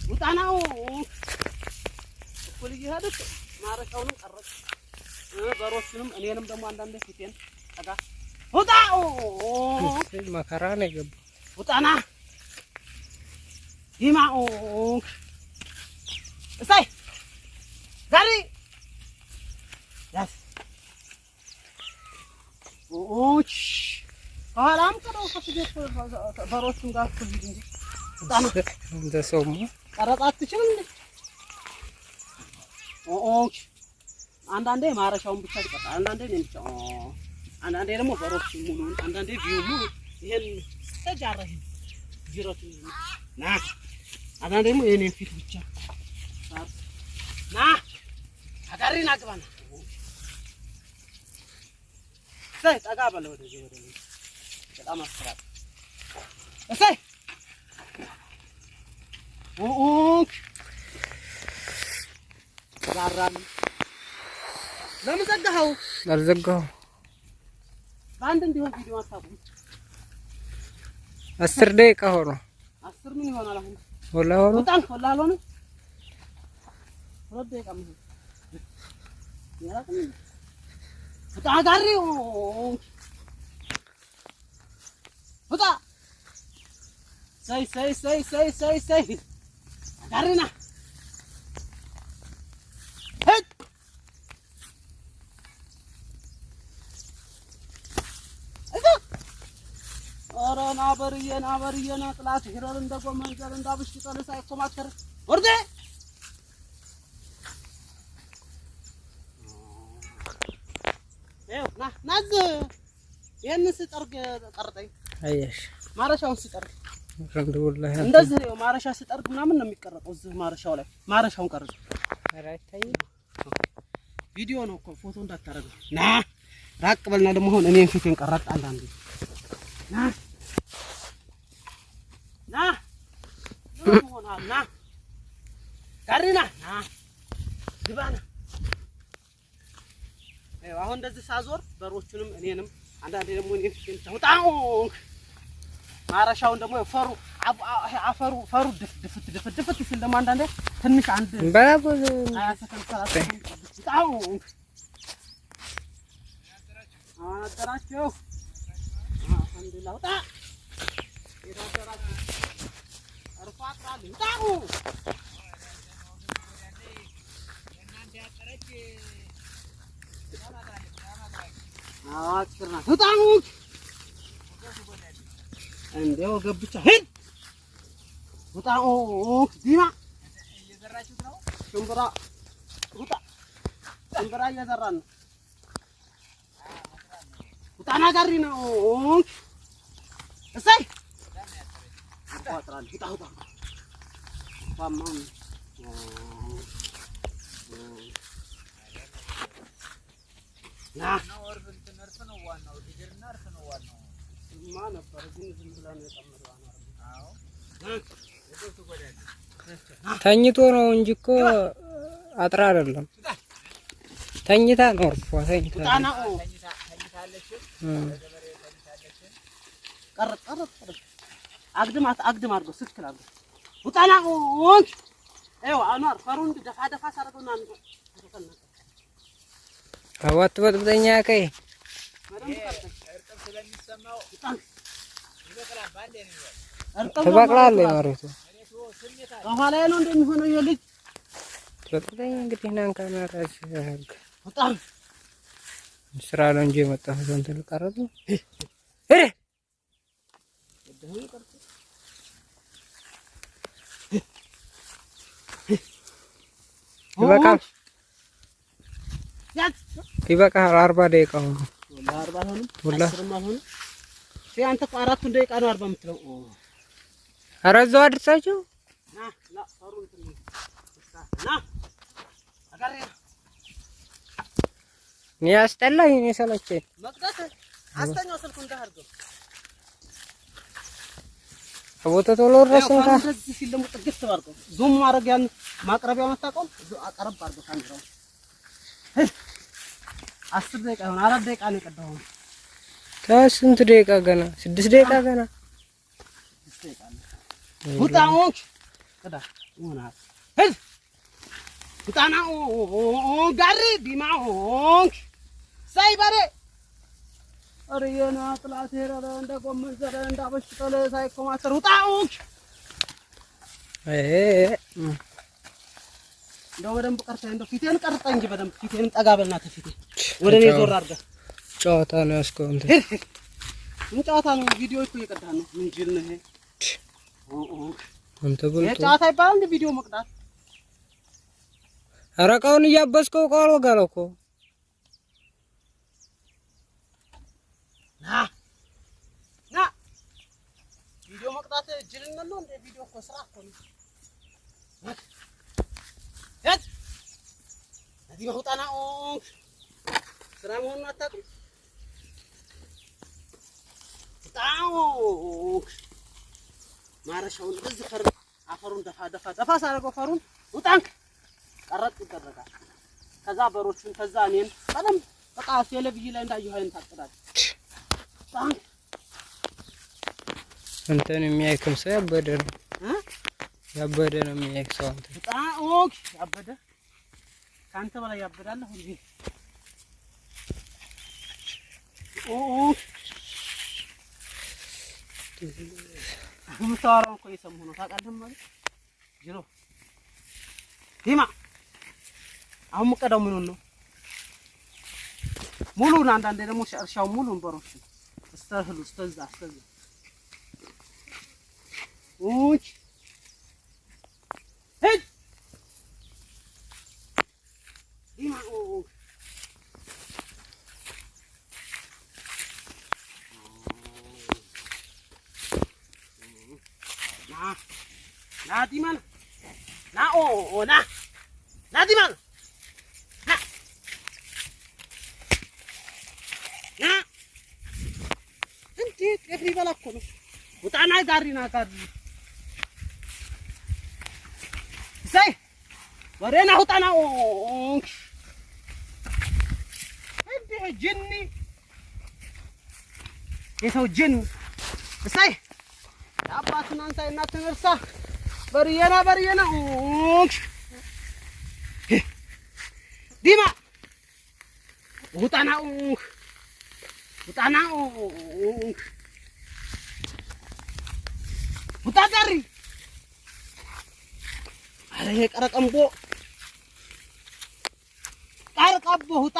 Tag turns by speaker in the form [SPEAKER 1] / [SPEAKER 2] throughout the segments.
[SPEAKER 1] وطعناو كل جهادك ما رشاونم قرص በሮችንም እኔንም ደግሞ አንዳንዴ ፊቴን አጋ ውጣው
[SPEAKER 2] መከራ ነው የገባው
[SPEAKER 1] ውጣና ዲማው እሰይ ጋሪ ያስ ኦች ኋላም ከደው ከፍጀት በሮችም ጋር ኩል እንጂ ውጣና
[SPEAKER 2] እንደሰውማ
[SPEAKER 1] ቀረጣት ትችል እንዴ ኦች አንዳንዴ ማረሻውን ብቻ ይቀጣ አንዳንዴ ነው ብቻ አንዳንዴ ደግሞ በሮች ሙሉ አንዳንዴ ቢዩ ይሄን ተጃረህ ጅሮት ና አንዳንዴ ደግሞ የኔ ፊት ብቻ ና አጋሪና ግባና ሰይ ጠጋ በለ ወደዚህ በጣም አስፈራራ እሰይ ዛራን ለምን ዘጋኸው?
[SPEAKER 2] አልዘጋሁም።
[SPEAKER 1] በአንድ እንዲሆን ቪዲዮ አታውቁም?
[SPEAKER 2] 10 ደቂቃ ሆኖ
[SPEAKER 1] 10 ምን ይሆናል አሁን?
[SPEAKER 2] ወላ ሆኖ
[SPEAKER 1] በጣም ወላ አልሆነ 2 ደቂቃ ምን ያላቅም በጣም ጋሪው በጣ ሰይ ጋሪና ናበርየና ጥላት ሂረር እንደጎመንጀር እንዳብሽ ተለሳ ይቆማከር ወርዴ ናዝ ይሄን ሲጠርግ ቀርጠኝ
[SPEAKER 2] አየሽ
[SPEAKER 1] ማረሻውን ሲጠርግ
[SPEAKER 2] ወላሂ
[SPEAKER 1] እንደዚህ ነው ማረሻ ሲጠርግ ምናምን ነው የሚቀረጠው እዚህ ማረሻው ላይ ማረሻውን ቀርጽ
[SPEAKER 2] አራታይ
[SPEAKER 1] ቪዲዮ ነው እኮ ፎቶ እንዳታረግ ና ራቅ በልና ደግሞ ሆነ እኔን ፊቴን ቀረጥ አንዳንዴ ና ና ጋሪና ና ግባና አሁን እንደዚህ ሳዞር በሮቹንም እኔንም አንዳንዴ ደግሞ እኔን ፊቴን ተውጣው ማረሻውን ደግሞ ፈሩ ድፍት ሲል ደግሞ አንዳንዴ ትንሽ አንድ
[SPEAKER 2] ባባል
[SPEAKER 1] ታው አደራችሁ አልሐምዱሊላህ ወጣ የዳደራችሁ አርፋጥራል ታው አዋቅርና ወጣው እንደው ገብቻ ሄድ ወጣው ዲማ እየዘራችሁት ነው ሽምብራ ወጣ ሽምብራ እየዘራን ነው ወጣና ጋሪ ነው እሰይ አጥራል ወጣ ባማም ና ወርብ እንትነርፍ ነው ዋናው ዲግርና አርፍ ነው ዋናው ማ ነበር ግን ዝም ብለን የጠመደው አዎ
[SPEAKER 2] ተኝቶ ነው እንጂ እኮ አጥራ አይደለም ተኝታ ነው እርፏ ተኝታ ተኝታለች ለገበሬ ተኝታለች ቀረጥ አግድም አድርገው ስትክል አድርገው ውጣና አይው አኗር ፈሩን ደፋ ሳረገውና አንተ አዋት በጥብጠኛ ከይ እርጥብ ስለሚሰማው ይበቅላል ባንዴ ነው ተበቅላለች ማረቱ በኋላ ነው እንደሚሆነው የልጅ በጥብጠኛ እንግዲህ ናን ካሜራሽ ያርግ
[SPEAKER 1] በጣም
[SPEAKER 2] ስራ ነው እንጂ የመጣው እንትን ቀረጡ ይበቃል 40 ደቂቃ ሆኖ
[SPEAKER 1] 40 ሆኖ ወላ 10 ሆኖ ሲያንተ 4 ደቂቃ ነው 40 የምትለው ኧረ እዛው አድርሳችሁ ና ፈሩን ና አጋሪ
[SPEAKER 2] እኔ አስጠላኝ እኔ ሰለቸኝ
[SPEAKER 1] መቅደስ አስተኛው ስልኩ እንዳርገው
[SPEAKER 2] አቦታ ቶሎ ረሰንካ
[SPEAKER 1] እንደዚህ ሲል ደግሞ ጥግት ባርገው ዙም ማድረግ ያን ማቅረቢያው መታቆም አቀረብ አድርገው ካሜራው 10 ደቂቃ ነው 4 ደቂቃ ነው የቀደው
[SPEAKER 2] ከስንት ደቂቃ ገና 6 ደቂቃ ገና
[SPEAKER 1] ውጣውንክ ከዳ ሆና ሄድ ውጣናው ጋሪ ቢማውንክ ሳይባሬ አረየና ጥላት ሄረረ እንደ ጎመን ዘረ እንደ አበሽተለ ሳይኮማተር ውጣውንክ እንደው በደንብ ቀርተህ እንደው ፊቴን ቀርጠህ እንጂ በደንብ ፊቴን ጠጋ በልና ተፊቴ ወደ እኔ ዞር አድርገህ
[SPEAKER 2] ጨዋታ ነው ያስከው እንዴ?
[SPEAKER 1] ምን ጨዋታ ነው? ቪዲዮ እኮ እየቀዳህ ነው። ምን ጅል ነህ?
[SPEAKER 2] አንተ ብልጥ
[SPEAKER 1] ጨዋታ ይባላል እንዴ ቪዲዮ መቅዳት?
[SPEAKER 2] አረቃውን እያበስከው ቃል ወጋለው እኮ
[SPEAKER 1] ና ቪዲዮ መቅዳት ጅልነት ነው እንዴ? ቪዲዮ እኮ ስራ እኮ ነው። እዚህ በሁጣና ስራ መሆኑን አታውቅም? ማረሻውን በዚህ ፈር አፈሩን ደፋ ሳረገው ፈሩን ውጣንክ ቀረጥ ይደረጋል። ከዛ በሮቹን ከዛ እኔን በደምብ በቃ ቴሌቪዥን ላይ እንዳየሁ አይን ታጥራለህ።
[SPEAKER 2] እንትን የሚያይክም ሰው ያበደ ነው ያበደ ነው የሚያይክ ሰው አንተ
[SPEAKER 1] ያበደ ካንተ በላይ ያበዳል ሁሉ ምታወራው እኮ እየሰማሁ ነው ታውቃለህ ማለት ጅሮ ዲማ አሁን ሙቀዳው ምኑን ነው ሙሉን አንዳንዴ ደግሞ እርሻው ሙሉን በሮች እስተህሉ እስተዛ ኡች ሄድ ዲማ ና ዲማን ና ና ዲማን ና እንዴት ኤፍሪ በላኮ ነው ውጣና ጋሪና ሳይ ወሬና ውጣና እንዴ ጅኒ የሰው ጅን ሳይ አባቱን አንተ እናትህን እርሳ በርየና ዲማ ውጣና ውጣ ጋሪ አረ ቀረቀምቦ ቀርቀቦ ውጣ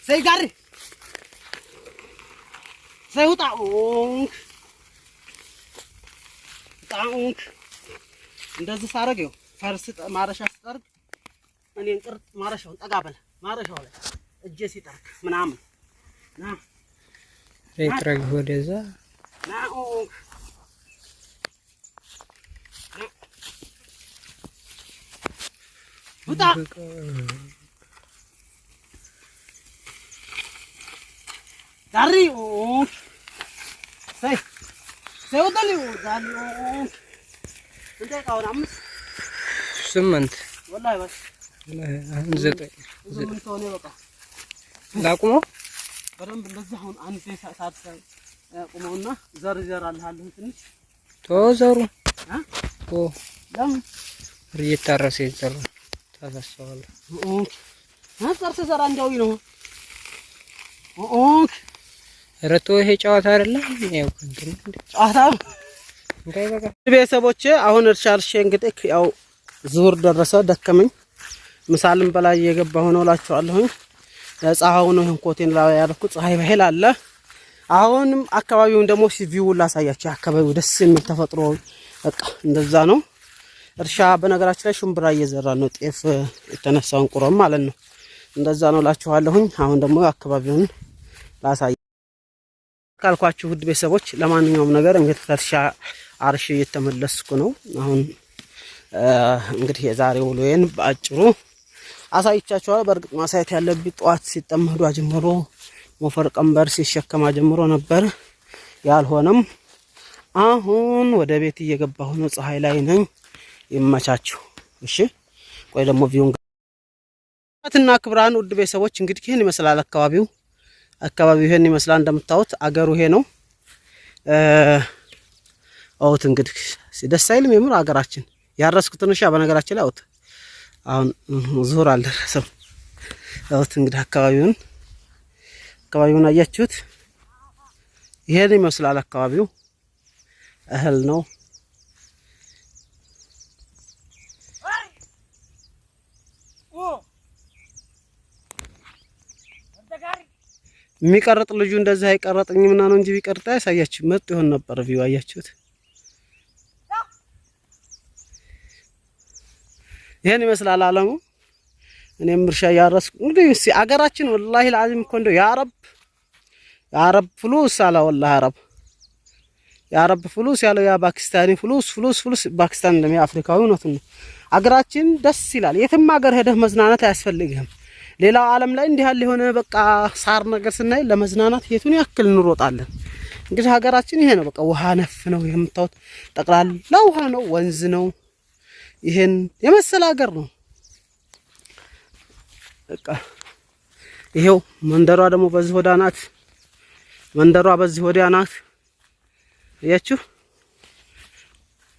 [SPEAKER 1] ሰይ ጋሪ ሰይ ውጣ እንደዚህ ሳረገው ፈርስ ማረሻ ስጠርግ እኔን ቅርጥ ማረሻውን ጠጋ በለ ማረሻው ላይ እጄ ሲጠርግ ምናምን ና
[SPEAKER 2] ሬትራግ ወደዛ
[SPEAKER 1] ና ውጣ ጋሪ ሰይ ሰውደሊ ጋሪ እንደ ካውን 5
[SPEAKER 2] 8
[SPEAKER 1] ወላሂ በስ
[SPEAKER 2] ዘጠኝ
[SPEAKER 1] ሆነ በቃ
[SPEAKER 2] ላቁመው
[SPEAKER 1] በደንብ እንደዚህ አሁን አንዴ ሰዓት ቁመውና ዘር አለሃለሁ ትንሽ
[SPEAKER 2] ተወዘሩ
[SPEAKER 1] ለምን
[SPEAKER 2] እየታረሰ ይዘሩ ታፈሰዋል
[SPEAKER 1] አንተርሰ ዘራ እንዳውይ ነው
[SPEAKER 2] ረቶ ይሄ ጨዋታ አይደለም ያው እንትን
[SPEAKER 1] ጨዋታ
[SPEAKER 2] እንታይ በቃ
[SPEAKER 1] ቤተሰቦቼ አሁን እርሻ እንግዲህ ያው ዙር ደረሰ ደከመኝ ምሳልም በላይ እየገባሁ ነው እላችኋለሁኝ ፀሐዩ ነው ይሄን ኮቴን ላይ ያደረኩት ፀሐይ በኃይል አለ አሁንም አካባቢውን ደግሞ ቪው ላሳያችሁ አካባቢው ደስ የሚል ተፈጥሮ በቃ እንደዛ ነው እርሻ በነገራችን ላይ ሽምብራ እየዘራ ነው ጤፍ የተነሳውን ቁረም ማለት ነው እንደዛ ነው እላችኋለሁኝ አሁን ደግሞ አካባቢውን ላሳይ ካልኳችሁ ውድ ቤተሰቦች ለማንኛውም ነገር እንግዲህ እርሻ አርሽ እየተመለስኩ ነው አሁን እንግዲህ የዛሬው ውሎዬን በአጭሩ አሳይቻችኋለሁ በርግጥ ማሳየት ያለብኝ ጧት ሲጠመዱ አጀምሮ ሞፈር ቀንበር ሲሸከማ ጀምሮ ነበር ያልሆነም አሁን ወደ ቤት እየገባሁ ነው ፀሐይ ላይ ነኝ ይመቻችሁ እሺ ቆይ ደግሞ ቪውን እና ክብራን ውድ ቤተሰቦች እንግዲህ ይሄን ይመስላል አካባቢው አካባቢው ይሄን ይመስላል እንደምታዩት አገሩ ይሄ ነው። አውት እንግዲህ ደስ አይልም የምር አገራችን። ያረስኩትን እርሻ በነገራችን ላይ አውት አሁን ዙር አልደረሰም። አውት እንግዲህ አካባቢውን አያችሁት? ይሄን ይመስላል አካባቢው እህል ነው። የሚቀርጥ ልጁ እንደዚህ አይቀረጥኝም እና ነው እንጂ ቢቀርጥ ያሳያችሁ መጥ ይሆን ነበር። ቪው አያችሁት? ይሄን ይመስላል አለሙ። እኔም እርሻ ያረስኩ እንግዲህ አገራችን ወላሂ ለአዚም እኮ እንደው ያ ረብ ፍሉስ አላ ወላሂ ያ ረብ ፍሉስ ያለው ያ ፓኪስታኒ ፍሉስ ፓኪስታን እንደም አፍሪካዊ ነው። አገራችን ደስ ይላል። የትም ሀገር ሄደህ መዝናናት አያስፈልግህም። ሌላው ዓለም ላይ እንዲህ ያለ የሆነ በቃ ሳር ነገር ስናይ ለመዝናናት የቱን ያክል እንሮጣለን። እንግዲህ ሀገራችን ይሄ ነው። በቃ ውሃ ነፍ ነው የምታዩት፣ ጠቅላላ ውሃ ነው፣ ወንዝ ነው። ይሄን የመሰለ ሀገር ነው። በቃ ይሄው መንደሯ ደግሞ በዚህ ወዲያ ናት። በዚህ ወዲያ ናት። አያችሁ?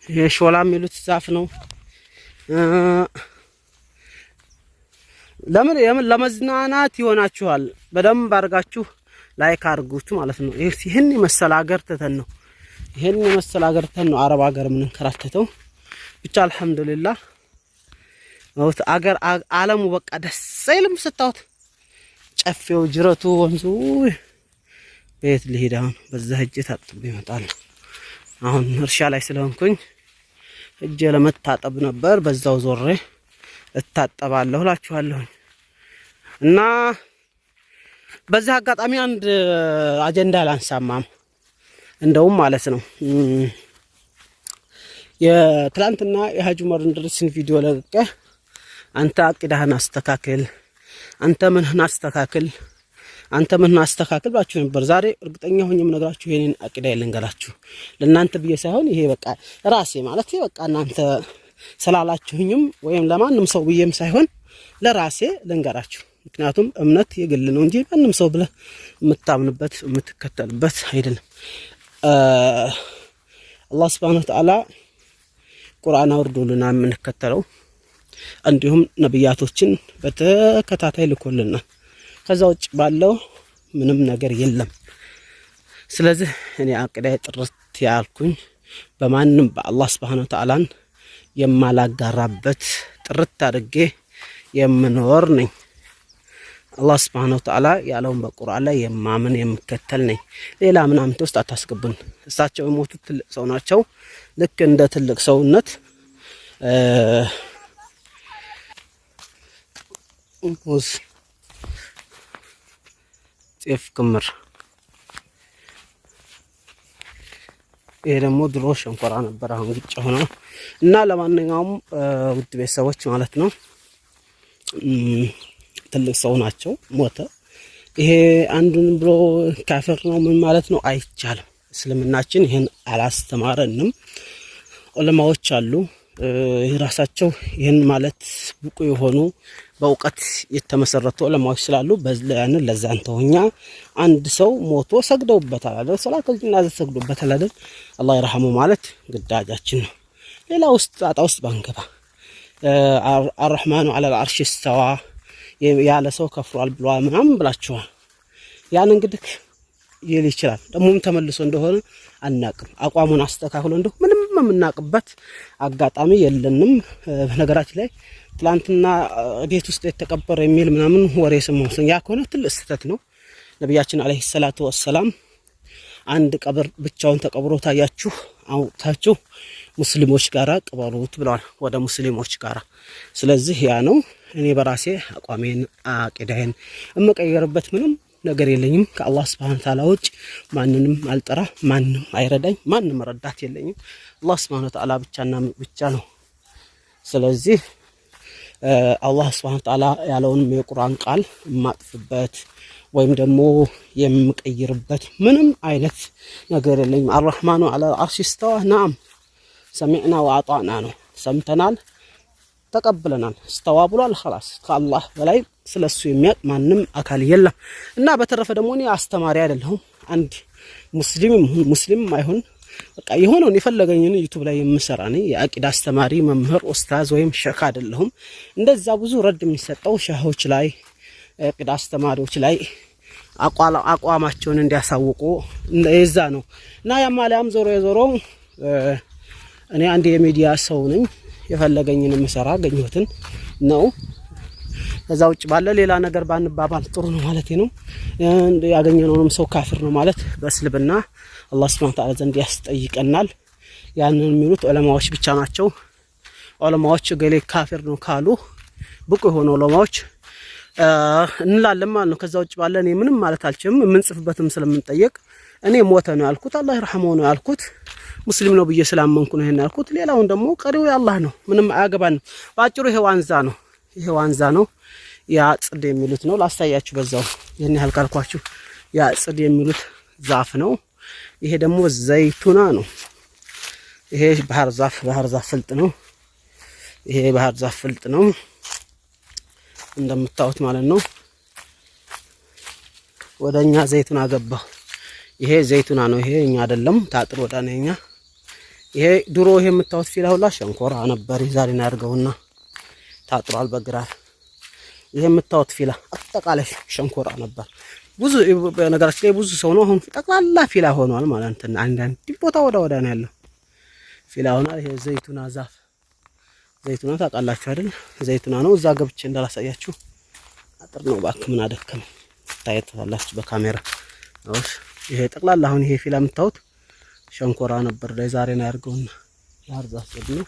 [SPEAKER 1] ይሄ ሾላ የሚሉት ዛፍ ነው። ለምን ለመዝናናት ይሆናችኋል። በደንብ አድርጋችሁ ላይክ አድርጉት ማለት ነው። ይሄን የመሰለ ሀገር ትተን ነው አረብ ሀገር የምንከራተተው። ብቻ አልሐምዱሊላህ ወት አገር ዓለሙ በቃ ደስ አይልም ስታውት? ጨፌው፣ ጅረቱ፣ ወንዙ ቤት ልሂድ አሁን በዛ ሂጅ ታጥብ ይመጣል። አሁን እርሻ ላይ ስለሆንኩኝ እጄ ለመታጠብ ነበር፣ በዛው ዞሬ እታጠባለሁ እላችኋለሁ። እና በዚህ አጋጣሚ አንድ አጀንዳ ላንሳማም እንደውም ማለት ነው የትላንትና የሀጂ ዑመር እንድሪስን ቪዲዮ ለቀቀ። አንተ አቂዳህን አስተካክል፣ አንተ ምንህን አስተካክል ባችሁ ነበር። ዛሬ እርግጠኛ ሆኜም ነግራችሁ የኔን አቂዳ ልንገራችሁ። ለእናንተ ብዬ ሳይሆን ይሄ በቃ ራሴ ማለት በቃ እናንተ ስላላችሁኝም ወይም ለማንም ሰው ብዬም ሳይሆን ለራሴ ልንገራችሁ። ምክንያቱም እምነት የግል ነው እንጂ ማንም ሰው ብለህ የምታምንበት የምትከተልበት አይደለም። አላህ Subhanahu Wa Ta'ala ቁርአን አውርዶልና የምንከተለው እንዲሁም ነብያቶችን በተከታታይ ልኮልና ከዛ ውጭ ባለው ምንም ነገር የለም። ስለዚህ እኔ አቂዳዬ ጥርት ያልኩኝ በማንም በአላህ Subhanahu Wa Ta'ala የማላጋራበት ጥርት አድርጌ የምኖር ነኝ። አላህ Subhanahu Wa Ta'ala ያለውን በቁርአን ላይ የማምን የምከተል ነኝ። ሌላ ምናምን ውስጥ አታስገቡን። እሳቸው የሞቱት ትልቅ ሰው ናቸው። ልክ እንደ ትልቅ ሰውነት ሙዝ ጤፍ ክምር፣ ይሄ ደግሞ ድሮ ሸንኮራ ነበር፣ አሁን ግጭ ሆነ እና ለማንኛውም ውድ ቤተሰቦች ማለት ነው ትልቅ ሰው ናቸው። ሞተ። ይሄ አንዱን ብሎ ካፍር ነው ምን ማለት ነው አይቻልም። እስልምናችን ይሄን አላስተማረንም። ዑለማዎች አሉ የራሳቸው ይሄን ማለት ብቁ የሆኑ በእውቀት የተመሰረቱ ዑለማዎች ስላሉ በዛን ለዛን ተውኛ አንድ ሰው ሞቶ ሰግደውበታል አይደል? ሰላተል ጀናዛ ሰግደውበታል አይደል? አላህ ይርሐሙ ማለት ግዳጃችን ነው። ሌላ ውስጥ ጣጣ ውስጥ ባንገባ አርረህማኑ ዐለል ዐርሽ እስተዋ ያለ ሰው ከፍሯል ብሏል ምናምን ብላችኋል። ያን እንግዲህ ይል ይችላል። ደሞም ተመልሶ እንደሆነ አናቅም። አቋሙን አስተካክሎ እንደው ምንም የምናቅበት አጋጣሚ የለንም። በነገራችን ላይ ትላንትና ቤት ውስጥ የተቀበረ የሚል ምናምን ወሬ ሰማሁ። ያ ከሆነ ትልቅ ስህተት ነው። ነብያችን አለይሂ ሰላቱ ወሰላም አንድ ቀብር ብቻውን ተቀብሮ ታያችሁ አውጣችሁ ሙስሊሞች ጋራ ቅበሩት ብለዋል፣ ወደ ሙስሊሞች ጋራ። ስለዚህ ያ ነው። እኔ በራሴ አቋሜን አቂዳዬን እመቀየርበት ምንም ነገር የለኝም። ከአላህ Subhanahu Wa Ta'ala ውጭ ማንንም አልጠራ፣ ማንንም አይረዳኝ፣ ማንንም ረዳት የለኝም። አላህ Subhanahu Wa Ta'ala ብቻና ብቻ ነው። ስለዚህ አላህ Subhanahu Wa Ta'ala ያለውን የቁርአን ቃል የማጥፍበት ወይም ደግሞ የምቀይርበት ምንም አይነት ነገር የለኝም። አርረህማኑ ዐለል ዐርሽ እስተዋ ናም ሰሚዕና ወአጣዕና ነው። ሰምተናል ተቀብለናል። استوى ብሏል خلاص ከአላህ በላይ ስለሱ የሚያውቅ ማንም አካል የለም። እና በተረፈ ደግሞ እኔ አስተማሪ አይደለሁም። አንድ ሙስሊም አይሆን በቃ የሆነውን የፈለገኝን ዩቲዩብ ላይ የምሰራ ነኝ። የአቂዳ አስተማሪ መምህር ኡስታዝ ወይም ሸክ አይደለሁም። እንደዛ ብዙ ረድ የሚሰጠው ሸሆች ላይ አቂዳ አስተማሪዎች ላይ አቋማቸውን እንዲያሳውቁ እንደዛ ነው። እና ያማላም ዞሮ እኔ አንድ የሚዲያ ሰው ነኝ። የፈለገኝን የምሰራ ገኘሁትን ነው። ከዛ ውጭ ባለ ሌላ ነገር ባንባባል ጥሩ ነው ማለት ነው። ያገኘነውንም ሰው ካፊር ነው ማለት በእስልምና አላህ Subhanahu Wa Ta'ala ዘንድ ያስጠይቀናል። ያንን የሚሉት ዑለማዎች ብቻ ናቸው። ዑለማዎች ገሌ ካፊር ነው ካሉ ብቁ የሆኑ ዑለማዎች እንላለን ማለት ነው። ከዛ ውጭ ባለ እኔ ምንም ማለት አልችልም። የምንጽፍበትም ስለምንጠየቅ እኔ ሞተ ነው ያልኩት፣ አላህ ይርሐመው ነው ያልኩት፣ ሙስሊም ነው ብዬ ስላመንኩ ነው ይሄን ያልኩት። ሌላውን ደግሞ ቀሪው የአላህ ነው፣ ምንም አያገባንም። ባጭሩ ይሄ ዋንዛ ነው። ያ ጽድ የሚሉት ነው። ላሳያችሁ በዛው ይሄን ያህል ካልኳችሁ ያ ጽድ የሚሉት ዛፍ ነው። ይሄ ደግሞ ዘይቱና ነው። ይሄ ባህር ዛፍ ፍልጥ ነው። ይሄ ባህር ዛፍ ፍልጥ ነው እንደምታዩት ማለት ነው። ወደኛ ዘይቱና ገባ። ይሄ ዘይቱና ነው። ይሄ እኛ አይደለም ታጥር ወዳነኛ። ይሄ ድሮ ይሄ የምታዩት ፊላ ሁላ ሸንኮራ ነበር። ዛሬ ነው ያርገውና ታጥሯል በግራር። ይሄ የምታዩት ፊላ አጠቃላይ ሸንኮራ ነበር። ብዙ በነገራችን ላይ ብዙ ሰው ነው አሁን ጠቅላላ ፊላ ሆኗል ማለት ነው። አንዳንድ ቦታ ወዳ ነው ያለው ፊላ ሆኗል። ይሄ ዘይቱና ዛፍ ዘይቱና ታውቃላችሁ አይደል? ዘይቱና ነው። እዛ ገብቼ እንዳላሳያችሁ አጥር ነው ባክ። ምን አደከም ታያላችሁ በካሜራ ነው። ይሄ ጠቅላላ አሁን ይሄ ፊላ የምታዩት ሸንኮራ ነበር። ዛሬ ነው ያርገውና ባህር ዛፍ ነው።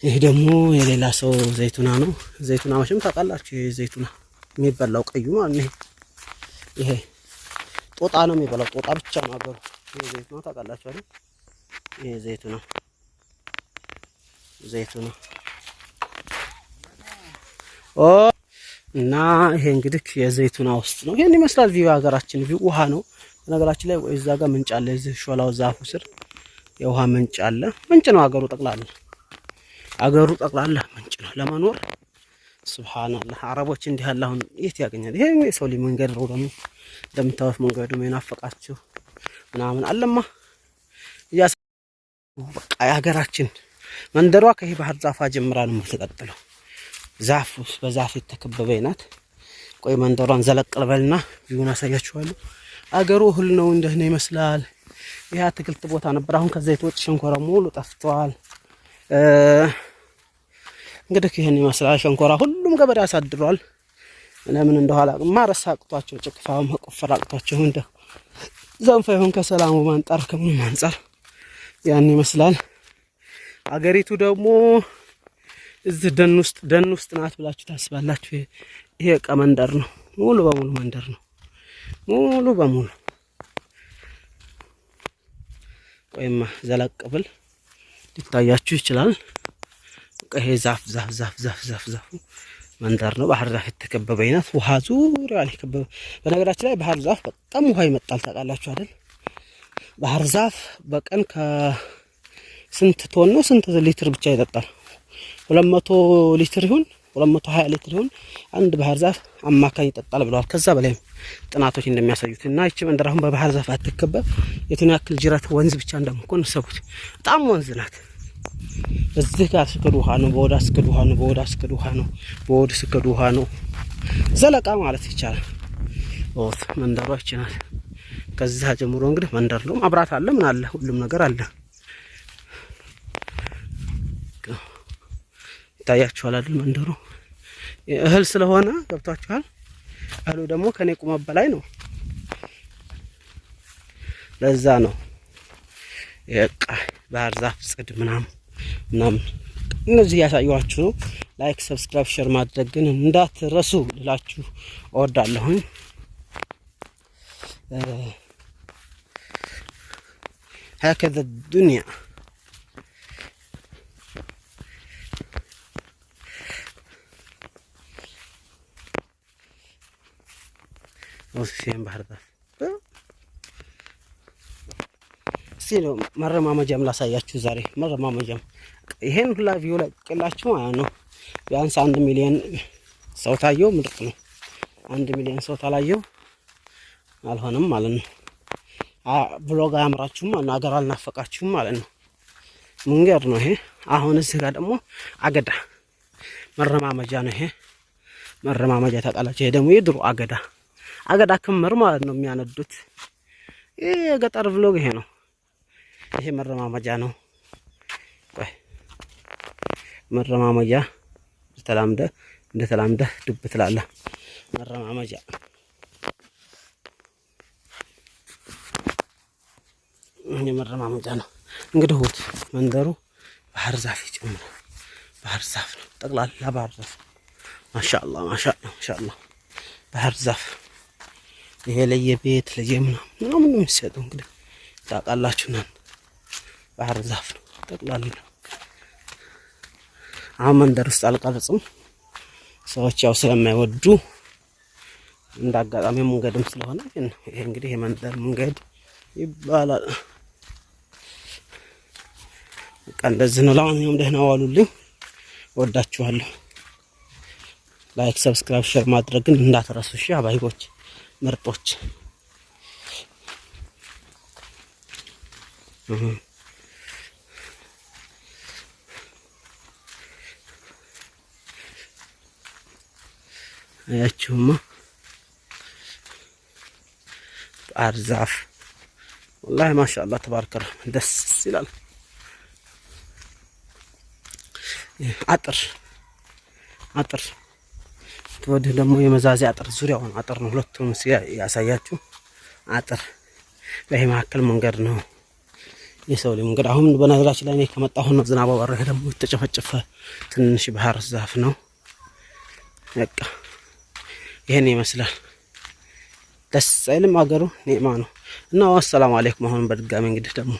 [SPEAKER 1] ይሄ ደግሞ የሌላ ሰው ዘይቱና ነው። ዘይቱና መቼም ታውቃላችሁ። ይሄ ዘይቱና የሚበላው ቀዩ ማለት ነው። ይሄ ጦጣ ነው የሚበላው። ጦጣ ብቻ ነው አገሩ። ይሄ ዘይቱና ታውቃላችሁ አይደል? ይሄ ዘይቱና እና ይሄ እንግዲህ የዘይቱና ውስጥ ነው። ይሄን ይመስላል ቪው። ሀገራችን ቪው ውሃ ነው። በነገራችን ላይ እዛ ጋር ምንጭ አለ። እዚህ ሾላው ዛፉ ስር የውሃ ምንጭ አለ። ምንጭ ነው አገሩ ጠቅላላ ምንጭ ነው ለመኖር። ሱብሃንአላህ አረቦች እንዲህ ያለ አሁን የት ያገኛል? ይሄ ሰው ልጅ መንገድ ነው ደግሞ እንደምታዩት መንገዱ የናፈቃችሁ ምናምን አለማ በቃ የሀገራችን መንደሯ ከይሄ ባህር ዛፍ ጀምራ ነው የምትቀጥለው። ዛፍ በዛፍ የተከበበች ናት። ቆይ መንደሯን ዘለቅልበልና ቪውን አሳያችኋለሁ። አገሩ እህል ነው እንደሆነ ይመስላል። ይሄ አትክልት ቦታ ነበር። አሁን ከዛ የተወጥ ሸንኮራ ሙሉ ጠፍቷል። እንግዲህ ይሄን ይመስላል ሸንኮራ። ሁሉም ገበሬ ያሳድሯል። ለምን እንደኋላ ማረስ አቅቷቸው ጭቅፋው መቆፈር አቅቷቸው እንደ ዘንፈ ይሁን ከሰላሙ ማንጣር ከምንም አንፃር ያን ይመስላል። አገሪቱ ደግሞ እዚህ ደን ውስጥ ናት ብላችሁ ታስባላችሁ? ይሄ ዕቃ መንደር ነው። ሙሉ በሙሉ መንደር ነው። ሙሉ በሙሉ ወይማ ዘለቅ ብል ሊታያችሁ ይችላል። ይሄ ዛፍ መንደር ነው። ባህር ዛፍ የተከበበች ናት። ውሃ ዙሪያ ላይ ከበበ። በነገራችን ላይ ባህር ዛፍ በጣም ውሃ ይመጣል ታውቃላችሁ አይደል? ባህር ዛፍ በቀን ከስንት ቶን ነው ስንት ሊትር ብቻ ይጠጣል? 200 ሊትር ይሁን 220 ሊትር ይሁን አንድ ባህር ዛፍ አማካኝ ይጠጣል ብለዋል። ከዛ በላይ ጥናቶች እንደሚያሳዩት እና ይቺ መንደር አሁን በባህር ዛፍ አትከበብ። የቱን ያክል ጅረት ወንዝ ብቻ እንደምኮን ሰቡት። በጣም ወንዝ ናት። እዚህ ጋር ስከዱ ውሃ ነው፣ በወዳ ስከዱ ውሃ ነው፣ በወዳ ስከዱ ውሃ ነው፣ በወድ ስከዱ ውሃ ነው። ዘለቃ ማለት ይቻላል። ወት መንደሯ ይችላል። ከዛ ጀምሮ እንግዲህ መንደር ነው። መብራት አለ፣ ምን አለ፣ ሁሉም ነገር አለ። ታያችኋል አይደል? መንደሩ እህል ስለሆነ ገብታችኋል። እህሉ ደግሞ ከኔ ቁመት በላይ ነው። ለዛ ነው የቃ ባህር ዛፍ ጽድ ምናምን እነዚህ ያሳየኋችሁ ነው። ላይክ፣ ሰብስክራይብ፣ ሼር ማድረግ ግን እንዳትረሱ ልላችሁ እወዳለሁኝ። هكذا الدنيا ወስሲም ባህር ዛፍ ሲሎ መረማመጃም ላሳያችሁ ዛሬ መረማመጃም ይሄን ሁላ ቪው ላይ ቀላችሁ ማለት ነው። ቢያንስ 1 ሚሊዮን ሰው ታየው ምርጥ ነው። 1 ሚሊዮን ሰው ታላየው አልሆነም ማለት ነው። ብሎግ አያምራችሁም ማለት ነው። አገር አልናፈቃችሁም ማለት ነው። መንገድ ነው ይሄ። አሁን እዚህ ጋር ደግሞ አገዳ መረማመጃ ነው። ይሄ መረማመጃ ታውቃላችሁ። ይሄ ደግሞ የድሮ አገዳ ክምር ማለት ነው የሚያነዱት። ይሄ የገጠር ብሎግ ይሄ ነው። ይሄ መረማመጃ ነው። ቆይ መረማመጃ እንደተላምደ ዱብ ትላለህ። መረማመጃ ይሄ መረማመጃ ነው። እንግዲህ ሁት መንደሩ ባህር ዛፍ ይጨምራል። ባህር ዛፍ ነው ጠቅላላ ባህር ዛፍ። ማሻአላህ ማሻአላህ ባህር ዛፍ። ይሄ ለየቤት ምናምን ነው የሚሰጠው። እንግዲህ ታውቃላችሁ እናንተ ባህር ዛፍ ነው ጠቅላላ። አሁን መንደር ውስጥ አልቀርጽም ሰዎች ያው ስለማይወዱ እንዳጋጣሚ መንገድም ስለሆነ ግን ይሄ እንግዲህ የመንደር መንገድ ይባላል። በቃ እንደዚህ ነው። ለማንኛውም ደህና ዋሉልኝ። ወዳችኋለሁ። ላይክ፣ ሰብስክራይብ፣ ሼር ማድረግን እንዳትረሱ። እሺ አባይቦች ምርጦች። አያችሁማ ባህር ዛፍ ወላሂ ማሻአላህ ተባረከ ደስ ይላል። አጥር ወዲህ ደግሞ የመዛዜ አጥር ዙሪያውን አጥር ነው። ሁለቱም ያሳያችሁ አጥር። በይሄ መካከል መንገድ ነው የሰው ልጅ መንገድ። አሁን በነገራችን ላይ እኔ ከመጣሁ ነው ዝናብ ወረደ። ደግሞ የተጨፈጨፈ ትንሽ ባህር ዛፍ ነው። በቃ ይሄን ይመስላል። ደስ አይልም? አገሩ ኔማ ነው። እና ወሰላሙ አለይኩም። አሁን በድጋሚ እንግዲህ ደግሞ